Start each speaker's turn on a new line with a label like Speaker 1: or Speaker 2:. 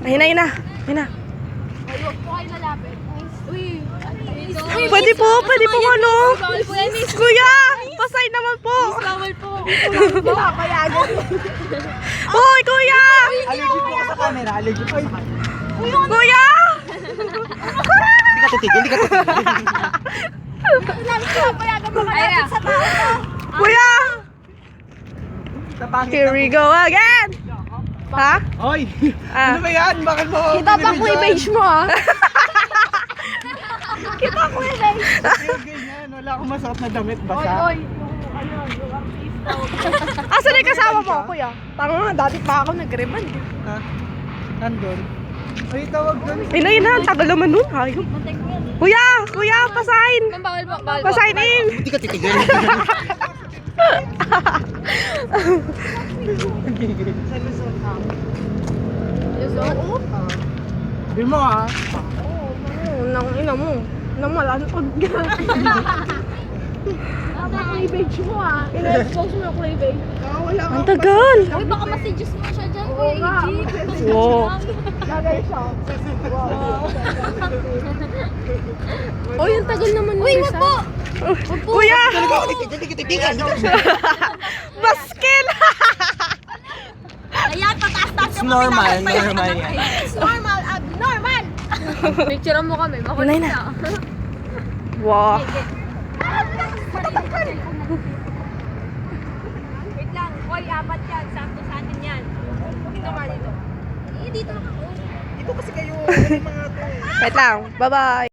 Speaker 1: Ayun na, ayun na. Ayun na.
Speaker 2: Huwag po kayo lalapit. Uy.
Speaker 1: Pwede po ano. Kuya, pasay naman po.
Speaker 2: Bawal po.
Speaker 1: Hoy, kuya!
Speaker 3: Allergic po ako sa camera. Allergic po sa camera.
Speaker 1: Kuya!
Speaker 3: Hindi ka titigil, hindi ka titigil.
Speaker 2: Payagan mo malapit sa tao to.
Speaker 1: Kuya!
Speaker 3: Tapangit
Speaker 1: Here we go again! Ha?
Speaker 3: Hoy!
Speaker 1: Ah.
Speaker 3: Ano ba yan? Bakit mo?
Speaker 2: Kita pa ko i-beige mo ah. Kita ko i-beige.
Speaker 3: Ganyan, wala akong masuot na damit. Basa.
Speaker 2: Oy, yung artista.
Speaker 1: Asan na yung kasama mo, kuya? Tanga, dati pa ako nag-remand.
Speaker 3: Ha? Nandun. Ay, tawag doon.
Speaker 1: Ayun na, tagal naman nun. Hayop. Kuya! Kuya, pasahin!
Speaker 2: Bawal po, bawal po.
Speaker 1: Pasahin in!
Speaker 3: Hindi ka titigil. Film mo ha?
Speaker 1: Nang ina mo. Nang malantod ka.
Speaker 2: I-beige mo ah. I-expose mo yung cleavage.
Speaker 3: Wala
Speaker 1: Ang tagal!
Speaker 2: Uy, baka ma-seduce mo siya dyan, Kuya Iggy.
Speaker 1: Wow.
Speaker 2: Lagay siya.
Speaker 1: Uy, ang tagal naman
Speaker 2: Uy, wag po!
Speaker 1: Kuya!
Speaker 3: Talaga ako titigil, hindi ka titigil.
Speaker 1: Baskel!
Speaker 2: Ayan, pataas-taas
Speaker 3: It's normal, normal yan.
Speaker 2: It's normal, abnormal! Picture mo kami, makulit
Speaker 1: Inay
Speaker 2: na.
Speaker 1: Wow.
Speaker 2: Wait lang, Koy, apat yan. Sakto sa atin yan. Dito ka dito. Dito ako.
Speaker 3: Dito kasi kayo, mga to.
Speaker 1: Wait lang. Bye-bye.